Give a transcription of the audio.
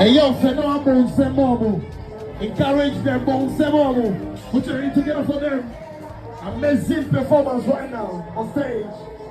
Hey yo, say no more, say more. Encourage them, bounce them more. Put your hands together for them. Amazing performance right now on stage.